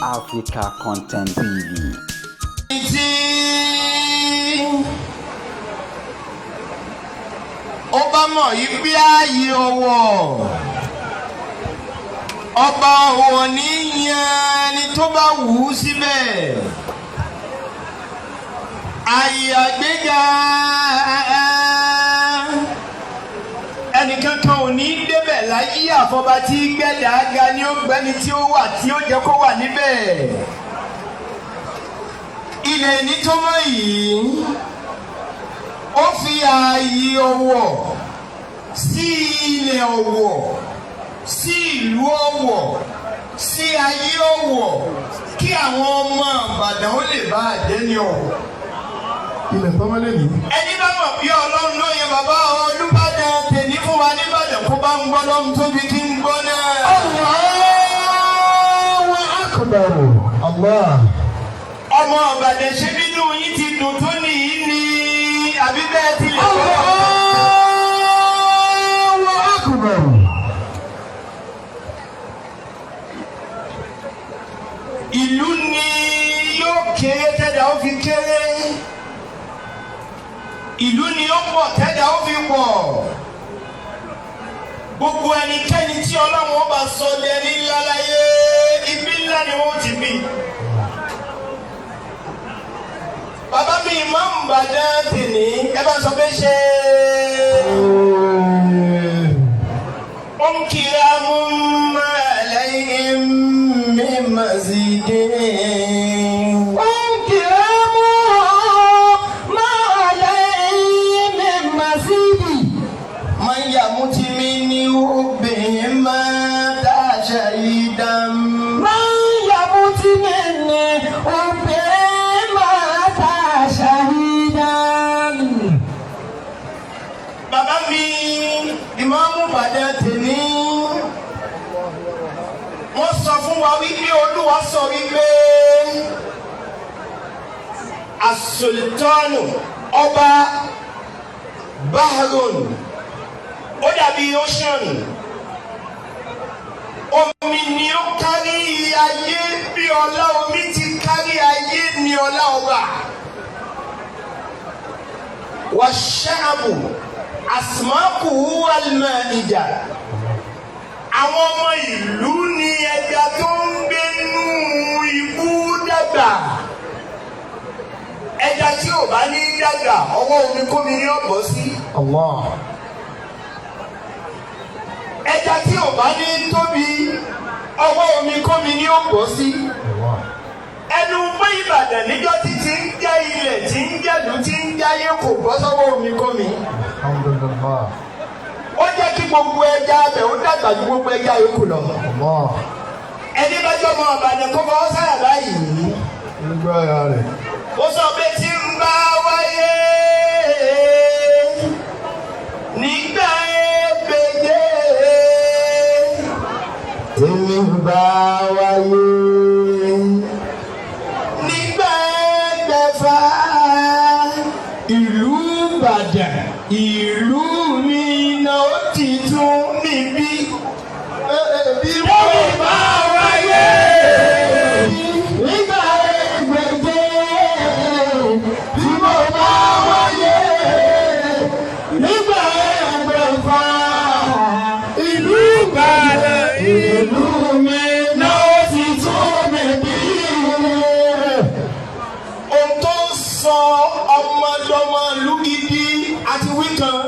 Africa Content TV. Ọba mọ̀ yìí bí ààyè ọwọ́ ọba òwò ní yan ni tó bá wù ú síbẹ̀ ààyè àgbéga ẹnìkankan ò ní débẹ̀ láyé àfọba tí gbẹ̀dẹ̀ àga ni ó gbẹ́ni tí ó wà tí ó jẹ́ kó wà níbẹ̀ ilẹ̀ ní tó mọ̀ yìí ó fi ààyè ọwọ́ sí ilẹ̀ ọwọ́ sí ìlú ọwọ́ sí ayé ọwọ́ kí àwọn ọmọ Ìbàdàn ó lè bá àdéhùn ọwọ́. ilẹ̀ tọ́mọ́lé ní. ẹni bá mọ̀ bí Ọlọ́run ló yẹ bàbá Olúbàdàn tèmi fún wa nìbàdàn kó bá ń gbọ́ lọ́run tóbi kí ń gbọ́ náà. Allahu Akbar. Allah. ọmọ Ìbàdàn ṣe nínú yín ti dùn tó nìyí ni àbí bẹ́ẹ̀ ti lè kọ́. Allahu Akbar. ìlú ni yóò kéré tẹ́lẹ̀ ó fi kéré ìlú ni ó pọ̀ tẹ́lẹ̀ ó fi pọ̀ gbogbo ẹnikẹ́ni tí Ọlọ́run ó bá sọ lẹ́ni ńlá láyé ibi ńlá ni wọ́n ti bí. bàbá mi máa ń Ìbàdàn tèmi ẹ bá sọ pé ṣe ó ń kíra mú máa lẹ́yìn mi máa sì dé. Ó ń kíra mú máa lẹ́yìn mi máa sì dé. máa ń yà mú ti mi ní obìnrin máa dá àṣà yìí dá. Máa ń yà mú ti mi ní obìnrin máa dá àṣà yìí dá. bàbá mi ìmáàmù Ìbàdàn tèmi wọ́n sọ fún wa wípé Olúwa sọ wípé as-sultanu ọba bahrun ó dàbí ocean omi ni ó kárí ayé bí ọlá omi ti kárí ayé ni ọlá ọba wa sha'bu asmaquhu al-ma'ida àwọn ọmọ ìlú ni ẹja tó ń gbénú ibú dàgbà ẹja tí ò bá ní dàgbà ọwọ́ omi kómi ní ọ̀pọ̀ sí. Allah. ẹja tí ò bá ní tóbi ọwọ́ omi kómi ní ọ̀pọ̀ sí. ẹnu pé Ìbàdàn níjọ́ tí ti ń jẹ́ ilẹ̀ tí ń jẹ́lú tí ń jáyé kò bọ́ sọ́wọ́ omi kómi. Alhamdulillah. ó jẹ́ kí gbogbo ẹja abẹ ó dàgbà ju gbogbo ẹja yòókù lọ. Allah. ẹni bá jọ ọmọ Ìbàdàn kó fọwọ́ sáyà báyìí. Nígbà ya rẹ̀. ó sọ pé tí ń bá wáyé nígbà ẹgbẹ̀dẹ. Tí ń bá wáyé. nígbà ẹgbẹ̀fà ìlú Ìbàdàn ìlú mi náà ó ti tún níbí. bí wọ́n bá wáyé Nígbà ẹgbẹ̀gbẹ̀. Tí mo bá wáyé. Nígbà ẹgbẹ̀fà. Ìlú Ìbàdàn ìlú mi náà ó ti tún mi bí. ohun tó ń sọ ọmọdọ́mọ ìlú gidi àti wí kan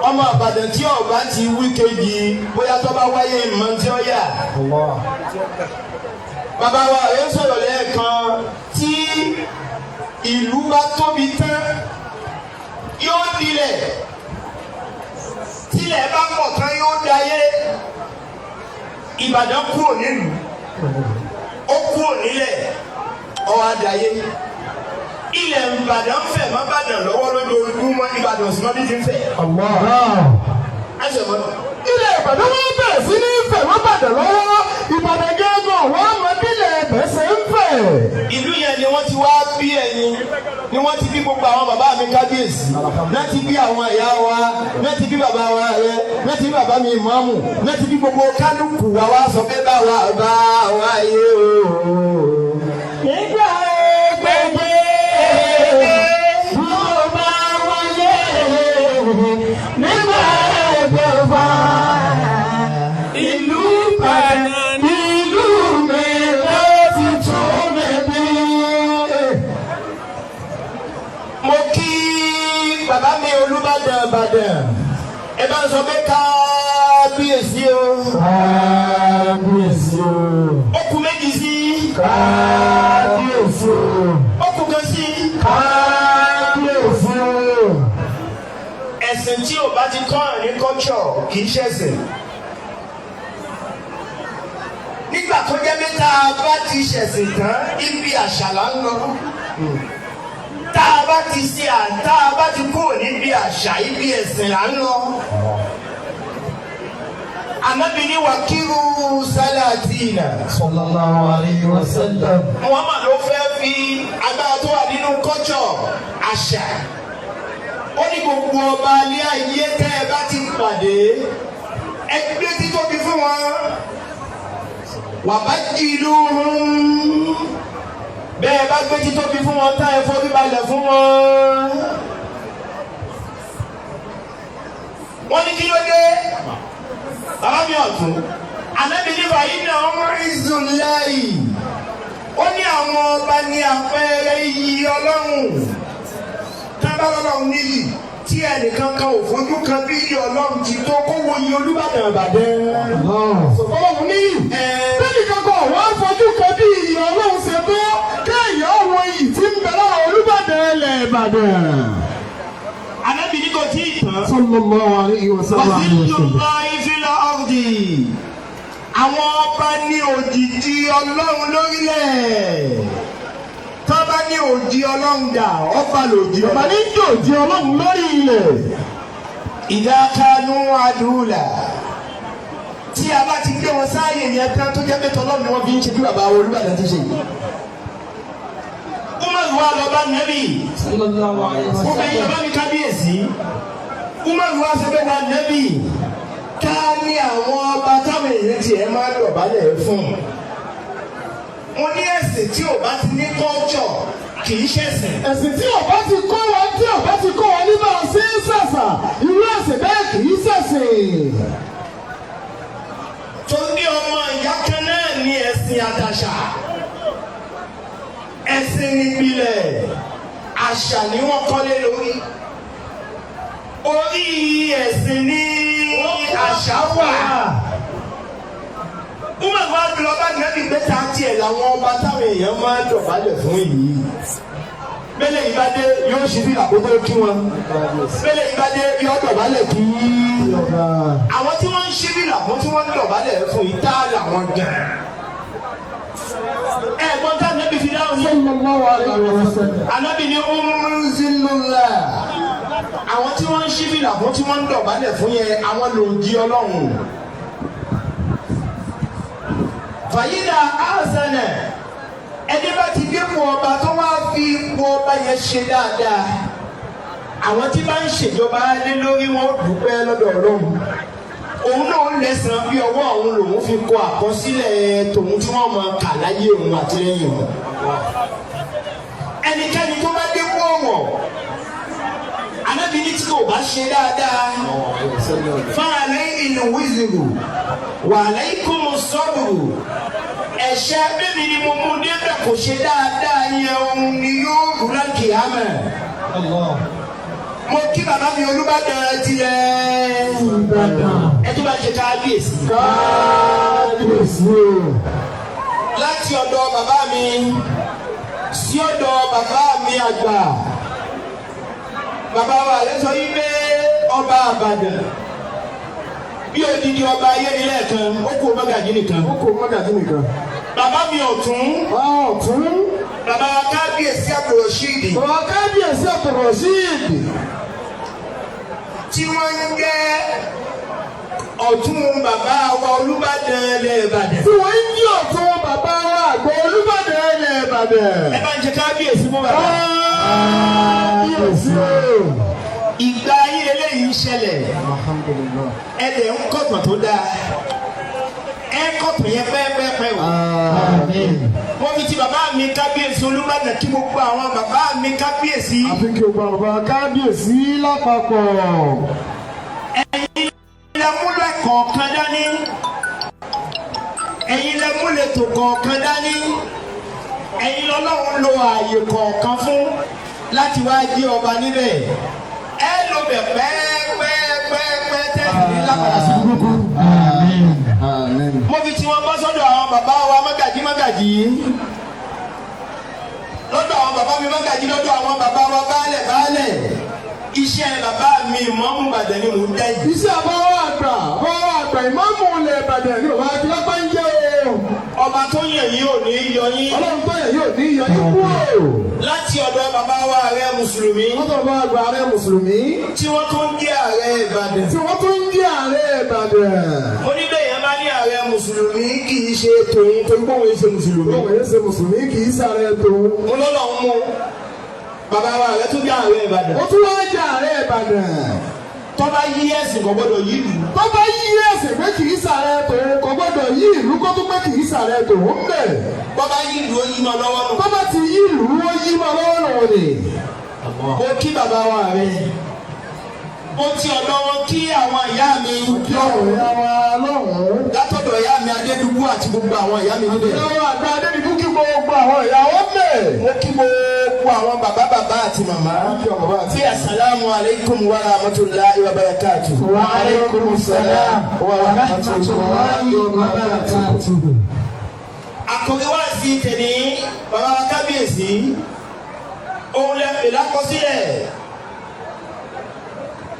ọmọ Ìbàdàn tí ọba ti wí kejì bóyá tó bá wáyé ìmọ̀ tí ó yà. Allah. bàbá wa ẹ̀ ń sọ̀rọ̀ lẹ́ẹ̀kan tí ìlú bá tóbi tán yóò dilẹ̀ tílẹ̀ bá pọ̀ tán yóò dayé. Ìbàdàn kúrò nílùú ó kúrò nílẹ̀ ó wá dayé. ilẹ̀ Ìbàdàn ń fẹ̀ má bàdàn lọ́wọ́ lójoojúmọ́ Ìbàdàn sì mọ́ bí ti ń fẹ̀. Allah. ẹsẹ̀ mọ́. Ilé Ìbàdàn wọ́n bẹ̀rẹ̀ sí ní fẹ̀ wọ́n bàdàn lọ́wọ́. Ìbàdàn gẹ́gọ́ wọ́n mọ bílẹ̀ ẹ̀bẹ̀ ṣe ń fẹ̀. ìlú yẹn ni wọ́n ti wá bí ẹ̀yin ni wọ́n ti bí gbogbo àwọn bàbá mi kábíyèsí náà ti bí àwọn ìyá wa náà ti bí bàbá wa rẹ náà ti bí bàbá mi ìmáàmù náà ti bí gbogbo kálukú wa wá sọ pé báwa bá wa yé o. bá ti kọ́ ẹ̀ ní culture kì í ṣẹ̀sìn. nígbà tó jẹ́ pé tá a bá ti ṣẹ̀sìn tán ibi àṣà là ń lọ. tá a bá ti ṣe tá a bá ti kúrò níbi àṣà ibi ẹ̀sìn là ń lọ. Ànábì ní wàkírù sálàtìnà. Sallallahu alayhi wa sallam. Muhammad ló fẹ́ fi agbára tó wà nínú culture àṣà. Ó ní gbogbo ọba ilé ayé tẹ́ ẹ bá ti pàdé ẹgbẹ́ títóbi fún wọn. Wabajjiluhum. Bẹ́ẹ̀ bá gbé títóbi fún wọn tá ẹ forí balẹ̀ fún wọn. Wọ́n ní kí ló dé? Bàbá mi ọ̀tún. Ànábì ní báyìí ní àwọn Izulayi. Ó ní àwọn ọba ní àpẹẹrẹ iyì Ọlọ́run. Tábà lọ́lọ́run níyì tí ẹnìkan kan ò fojú kan bí iyì Ọlọ́run ti tó kó wo iye Olúbàdàn Ìbàdàn. Ọlọ́run níyì. Bẹ́ẹ̀nìkan kan wọ́n fojú kan bí iyì Ọlọ́run ṣe tó kéèyàn wo iyì tí ń bẹ lára Olúbàdàn ilẹ̀ Ìbàdàn. Ànábì ní kò tí ì tán. Sallallahu alayhi wa sallam. Wàsílùláì fil ardi. Àwọn ọba ní òjìji Ọlọ́run lórílẹ̀. Tó bá ní òjì Ọlọ́run dà, ọba lòjì. Ọba ní òjì Ọlọ́run lórí ilẹ̀. Idha kanu adula. Tí a bá ti gbé wọn sáàyè yẹn tán tó jẹ́ pé tọ́lọ́run ni wọ́n fi ń ṣe bí bàbá Olúbàdàn ti ṣe yìí. Umaru wa lọ bá Nẹ́bì. Sallallahu alayhi wa sallam. Ó bẹ yẹ bá mi kábíyèsí. Umaru wa sọ pé wa Nẹ́bì. Ká ní àwọn ọba táwọn èèyàn tiẹ̀ máa dọ̀bálẹ̀ fún. Mo ní ẹ̀sìn tí ò bá ti ní kọ́ńtọ̀ kì í ṣẹ̀sìn. Ẹ̀sìn tí ọba ti kọ́ wọn ní bá a ṣe ń ṣàṣà irú ẹ̀sìn bẹ́ẹ̀ kì í ṣẹ̀sìn. Tó ní ọmọ ìyá kan náà ní ẹ̀sìn àtàṣà. Ẹ̀sìn nípìlẹ̀ àṣà ni wọ́n kọ́lé lórí. Orí ẹ̀sìn ní àṣà wà. Umar wa bí lọ́ba Nẹ́bì gbẹ́ta tiẹ̀ làwọn ọba táwọn èèyàn máa ń dọ̀bálẹ̀ fún yìí. Bẹ́lẹ̀ yìí bá dé yóò ṣí bí àkókò kí wọn. Bẹ́lẹ̀ yìí bá dé yóò dọ̀bálẹ̀ kí. Àwọn tí wọ́n ń ṣí bí làwọn tí wọ́n ń dọ̀bálẹ̀ fún yìí tá làwọn gan. Ẹ̀gbọ́n tá Nẹ́bì fi dáhùn ní. Sallallahu alayhi wa sallam. Ànábì ní Zilullah. Àwọn tí wọ́n ń ṣí bí làwọn tí wọ́n ń dọ̀bálẹ̀ fún yẹn àwọn lòdì Ọlọ́run. Fàyídà Azanẹ̀ ẹni bá ti dé fún ọba tó wá fi ipò ọba yẹn ṣe dáadáa. Àwọn tí bá ń ṣèjọba lé lórí wọn dúpẹ́ lọ́dọ̀ Ọlọ́run. Òun náà lẹ́sàn bí ọwọ́ òun lòun fi kọ àkọsílẹ̀ tòun tí wọ́n máa kà láyé òun àti lẹ́yìn òun. Ẹnikẹ́ni tó bá dé kó ọ̀wọ̀ Ànábì ní tí kò bá ṣe dáadáa fáàlẹ́ ìlú wíìzìlù wà alaykum as-sabru ẹ̀ṣẹ̀ bẹ́ẹ̀ ni mo mú débẹ̀ kò ṣe dáadáa yẹn òun ni yóò rú lákì ámẹ̀. Mo kí bàbá mi Olúbàdàn tilẹ̀ ẹ tó bá ṣe kábíyèsí. Láti ọ̀dọ̀ bàbá mi sí ọ̀dọ̀ bàbá mi àgbà. Bàbá wa lè sọ yí pé ọba Ìbàdàn bí odidi ọba ayé ni lẹ́ẹ̀kan ó kú mọ́gàjí nìkan. Bàbá mi ọ̀tún. Bàbá wa kábíyèsí Abdulrasheed. Tí wọ́n ń jẹ́ ọ̀tún bàbá wa Olúbàdàn ilẹ̀ Ìbàdàn. Tí wọ́n ń jẹ́ ọ̀tún bàbá wa àgbà Olúbàdàn ilẹ̀ Ìbàdàn. Ẹ bá ń jẹ kábíyèsí fún bàbá. Ìgbà ayé eléyìí ń ṣẹlẹ̀. Ẹ̀dẹ̀ ń kọ̀tàn tó dáa. Ẹ kọ̀tàn yẹn pẹ́ẹ́pẹ́ẹ́pẹ́ o. Wọ́n fi ti bàbá mi kábíyèsí Olúbàdàn kí gbogbo àwọn bàbá mi kábíyèsí. Àfi kí o gba bàbá kábíyèsí lápapọ̀. Ẹ̀yin lẹ múlẹ̀ kọ̀ọ̀kan dání. Ẹ̀yin lẹ múlẹ̀ tó kọ̀ọ̀kan dání. Ẹ̀yin lọ́lọ́run lo ààyè kọ̀ọ̀kan fún láti wá jẹ́ ọba níbẹ̀. Ẹ lo bẹ̀ pẹ́ẹ́pẹ́ẹ́pẹ́ tẹ̀sí ní lápàdà sí gbogbo. Mo fi tiwọn bọ́ sọ́dọ̀ àwọn bàbá wa mọ́gàjí. Lọ́dọ̀ àwọn bàbá mi mọ́gàjí lọ́dọ̀ àwọn bàbá wa baálẹ̀. iṣẹ́ bàbá mi ìmáàmù Ìbàdàn ni mò ń dá yìí. iṣẹ́ àbáwọ̀ àgbà ìmáàmù ilẹ̀ Ìbàdàn ni òun àti lápá ń jẹ́ o. ọba tó yàn yín ò ní yọ yín. ọlọ́run tó yàn yín ò ní yọ yín kúrò. láti ọ̀dọ̀ bàbá wa ààrẹ mùsùlùmí. wọ́n tó bá gba ààrẹ mùsùlùmí. tí wọ́n tún ń jẹ́ ààrẹ Ìbàdàn. mo ní bẹ́ẹ̀ yẹn bá ní ààrẹ mùsùlùmí kì í ṣe tòun torí pé òun ṣe mùsùlùmí. òun ṣe mùsùlùmí kì í sàrẹ tòun. mo lọ́lọ́ ń mú bàbá wa ààrẹ tún jẹ́ ààrẹ Ìbàdàn. ó tún wá jẹ́ ààrẹ Ìbàdàn. tọ́ba yí ẹ̀sìn kò gbọ́dọ̀ yí ìlú. tọ́ba yí ẹ̀sìn pé kì í sàrẹ tòun kò gbọ́dọ̀ yí ìlú kó tún pé kì í sàrẹ tòun bẹ̀. bọ́ba yí ìlú ó yí mọ́ lọ́wọ́ nù. tọ́ba ti yí ìlú ó yí mọ́ lọ́wọ́ nù ni. mo kí bàbá wa ààrẹ. mo ti ọ̀dọ̀ wọn kí àwọn ìyá mi. kí ọ̀rọ̀ ìyá wa lọ́hùn-ún. látọ̀dọ̀ ìyá mi Adédùbú àti gbogbo àwọn ìyá mi níbẹ̀. ìyá wa àgbà Adédùbú kí gbogbo àwọn ìyàwó bẹ̀. mo kí gbogbo àwọn bàbá àti màmá. tí asalaamu aleykum wa rahmatulahi wa barakatuh. wa aleykum salaam wa rahmatulahi wa barakatuh. àkòrí wá sí tẹ̀lé bàbá wa kábíyèsí. òun lè pè lákọsílẹ̀.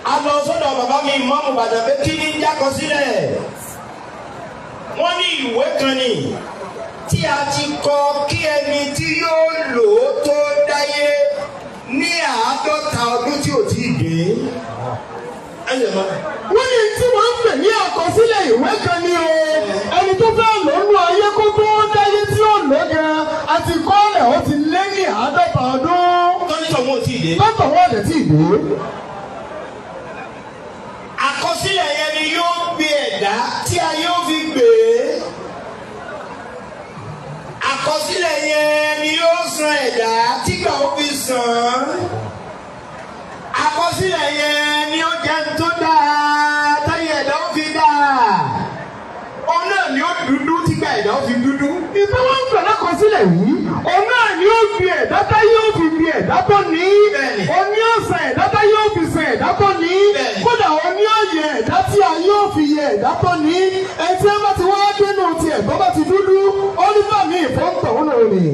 a lọ sọ́dọ̀ bàbá mi Ìmáàmù Ìbàdàn pé kí ni jákọsílẹ̀. wọ́n ní ìwé kan ni tí a ti kọ kí ẹni tí yóò lò ó tó dáyé ní 50 ọdún tí ò tí ì dé. wọ́n ní tí wọ́n ń pè ní àkọsílẹ̀ ìwé kan ni o ẹni tó fẹ́ lónú ayé kó tó dáyé tí ó lò gan àti kọ́lẹ̀ ó ti lé ní 50 ọdún. tọ́nítọ̀ wọn ò tí ì dé. tọ́tọ̀ wọn ò dẹ̀ tí ì dé. àkọsílẹ̀ yẹn ni yóò gbé ẹ̀dá tí a yóò fi gbé. àkọsílẹ̀ yẹn ni yóò san ẹ̀dá tí gbà ó fi sàn. àkọsílẹ̀ yẹn ni ó jẹ́ tó dáa táyé ẹ̀dá ó fi dáa. òun náà ni ó dúdú tí gbà ẹ̀dá ó fi dúdú. ìfẹ́ wọn ń pẹ̀lú àkọsílẹ̀ yìí òun náà ni ó fi ẹ̀dá táyé ó fi fi ẹ̀dá tó ní. òun ni ó san ẹ̀dá táyé ó fi san ẹ̀dá tó ní. kódà òun ni ó yẹ ẹ̀dá tí ayé ó fi yẹ ẹ̀dá tó ní. ẹtí ẹ bá ti wá dénú tiẹ̀ tó bá ti dúdú ó ní fàmí ìfọ́ǹtọ̀ òun náà ni.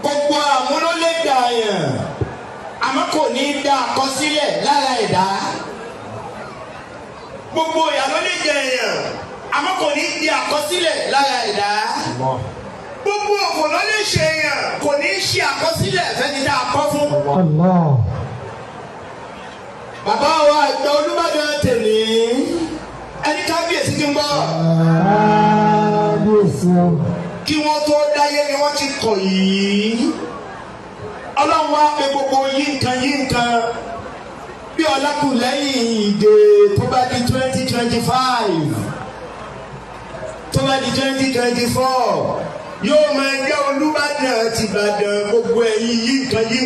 gbogbo àmúlólé dà yàn àmọ́ kò ní í dá àkọsílẹ̀ lára ẹ̀dá. gbogbo ìyàwó lè jẹ èèyàn àmọ́ kò ní í di àkọsílẹ̀ lára ẹ̀dá. gbogbo òkò ló lè ṣe èèyàn kò ní í ṣe àkọsílẹ̀ fẹ́ni tá a kọ́ fún. bàbá wa àgbà Olúbàdàn tèmi ẹni kábíyèsí ti ń bọ̀. kí wọ́n tó dáyé ni wọ́n ti kọ̀ yìí. ọlọ́run wá pé gbogbo yí nǹkan bí Ọlákùlẹ́yìn Ìgè tó bá di 2025 tó bá di 2024 yóò máa jẹ́ Olúbàdàn ti Ìbàdàn gbogbo ẹ̀yin yí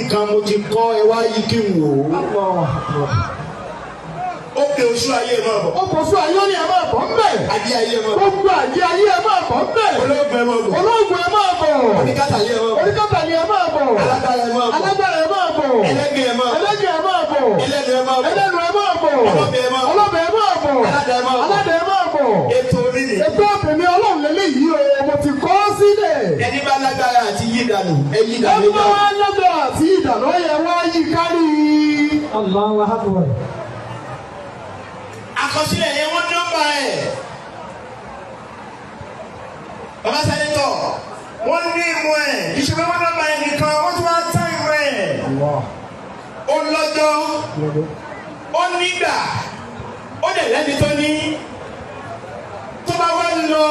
nǹkan mo ti kọ́ ẹ wá yí kí n wò ó. ó pe oṣù ayé ẹ máa bọ̀. ó kò sún ayé ni ẹ máa bọ̀ ń bẹ̀. ajé ayé ẹ máa bọ̀. gbogbo ajé ayé ẹ máa bọ̀ ń bẹ̀. olóògùn ẹ máa bọ̀. olóògùn ẹ máa bọ̀. oníkàtàlí ẹ máa bọ̀. oníkàtàlí ẹ máa bọ̀. alágbára ẹ máa bọ̀. alágbára ẹ máa bọ̀. ẹlẹ́gẹ̀ ẹ máa bọ̀. ẹlẹ́gẹ̀ ẹ máa bọ̀. ẹlẹ́nu ẹ máa bọ̀. ẹlẹ́nu ẹ máa bọ̀. ọlọ́bẹ̀ ẹ máa bọ̀. ọlọ́bẹ̀ ẹ máa bọ̀. aládàá ẹ máa bọ̀. aládàá ẹ máa bọ̀. ètò mi nì. ètò ọ̀bẹ̀mí ọlọ́run lélẹ́yìí o mo ti kọ́ sílẹ̀. ẹni bá lágbára àti yí ìdànù ẹ yí ìdànù. ẹni bá wá lágbára àti ìdànù ó yẹ wá yí kárí. Allahu Akbar. àkọsílẹ̀ yẹn wọ́n nọ́mbà ẹ̀. bàbá sẹ́nitọ̀ wọ́n ní ìmú ẹ̀ ìṣòro wọn nọ́mbà ẹ̀ nìkan wọ́n tún wá tán ìmú ẹ̀. ó lọ́jọ́ ó nígbà ó dẹ̀ lẹ́ni tó ní tó bá wá lọ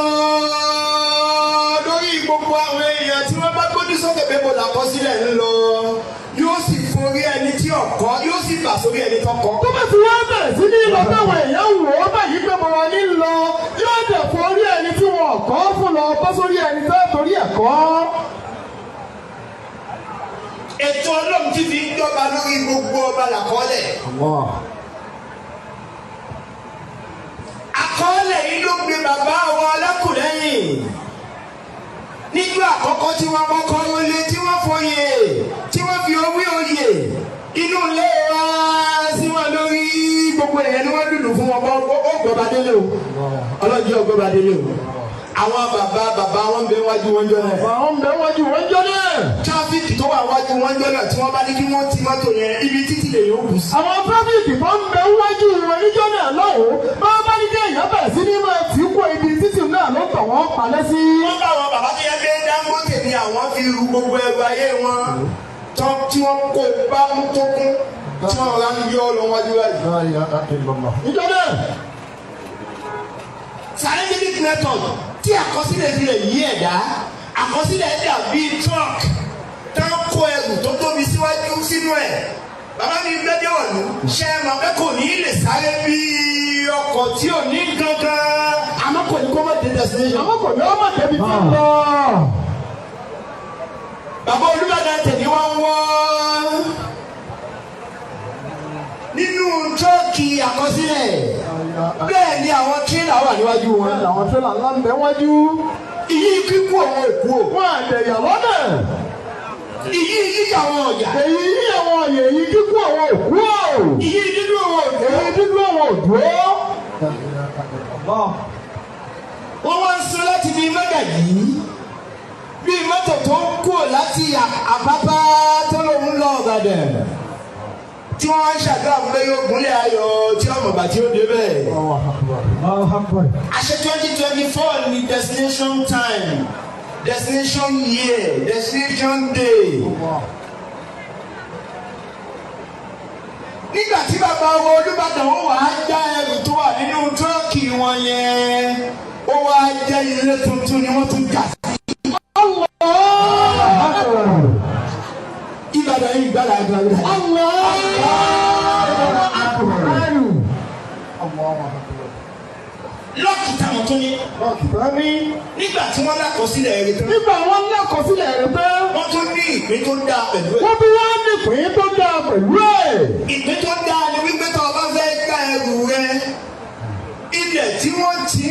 lórí gbogbo àwọn èèyàn tí wọ́n bá gbójú sókè pé mo làkọsílẹ̀ ń lọ yóò sì forí ẹni tí ọkọ yóò sì bà sórí ẹni tó kọ. tó bá ti wá bẹ̀rẹ̀ sí ní lọ táwọn èèyàn wò ó báyìí pé mo wà ní lọ yóò dẹ̀ forí ẹni tí wọn kọ́ fún lọ bọ́ sórí ẹni tó torí ẹ̀ kọ́. ètò ọlọ́run ti fi ń jọba lórí gbogbo ọba làkọọ́lẹ̀. àkọọ́lẹ̀ yìí ló gbé bàbá àwọn Ọlákùlẹ́yìn nígbà àkọ́kọ́ tí wọ́n kọ́kọ́ wọlé tí wọ́n fòye tí wọ́n fi owó oyè inú ilé wa sí wọn lórí gbogbo èèyàn ni wọ́n dùdù fún wọn ó gbọ́ba délé o ọlọ́jọ́ gbọ́ba délé o àwọn bàbá wọn bẹ wájú wọn jọ náà. àwọn ń bẹ wájú wọn jọ náà. tráfíìkì tó wà wájú wọn jọ náà tí wọ́n bá ní kí wọ́n ti mọ́tò yẹn ibi títì lè yóò kù sí. àwọn tráfíìkì tó ń bẹ wájú wọn níjọ náà lọ́wọ́ bá bá ní kí èèyàn bẹ̀rẹ̀ sí ní máa tì í kó ibi títì náà ló tọ̀ wọ́n palẹ́ sí. wọ́n bá àwọn bàbá tó yẹ pé Dangote ni àwọn fi ru gbogbo ẹrù ayé wọn tí wọ́n kó bá mú tó kún tí wọ́n rà ń yọ lọ wájú láyé. níjọ náà. scientific method tí àkọsílẹ̀ fi lè yí ẹ̀dá àkọsílẹ̀ ẹ̀dá bíi truck tán kó ẹrù tó tóbi síwájú sínú ẹ̀ bàbá mi gbẹ́dẹ́ ọ̀lú ṣe é mọ̀ pé kò ní lè sáré bí ọkọ̀ tí ò ní gangan àmọ́ kò ní kó má dé destination. àmọ́ kò ní ọmọ débi tó ń lọ. bàbá Olúbàdàn tẹ̀lé wá wọ́n nínú tírọ́ọ̀kì àkọsílẹ̀ bẹ́ẹ̀ ni àwọn tírélà wà níwájú wọn. àwọn tírélà ńlá ń bẹ wájú. ìyí kíkú àwọn èkó. wọn àdẹ̀yà lọ́nà. ìyí yíyà àwọn ọ̀yà. èyí yíyà àwọn ọ̀yà èyí kíkú àwọn òkú. ìyí dídú àwọn òdò. èyí dídú àwọn òdò. wọ́n wá ń sọ láti bí Mọ́gàjí bí mọ́tò tó ń kú láti Àpápá tó lóun lọ Ìbàdàn tí wọ́n wá ń ṣàdúrà fún pé yóò gúnlẹ̀ ayọ̀ tí ọmọ bàtí ó débẹ̀. àṣẹ 2024 ni destination time destination year destination day. nígbà tí bàbá wọn Olúbàdàn ó wàá já ẹrù tó wà nínú tírọ́ọ̀kì wọn yẹn ó wàá jẹ́ ilé tuntun ni wọ́n tún jà sí. Ìbàdàn yìí gbàdá gbàdá. lọ́ọ̀kì táwọn tó ní. lọ́ọ̀kì tó ní. nígbà tí wọ́n lákọsílẹ̀ rẹ̀ tán. nígbà wọ́n lákọsílẹ̀ rẹ̀ tán. wọ́n tún ní ìpín tó dáa pẹ̀lú ẹ̀. wọ́n tún wá ní ìpín tó dáa pẹ̀lú ẹ̀. ìpín tó dáa ni wípé tó o bá fẹ́ gba ẹrù rẹ ilẹ̀ tí wọ́n ti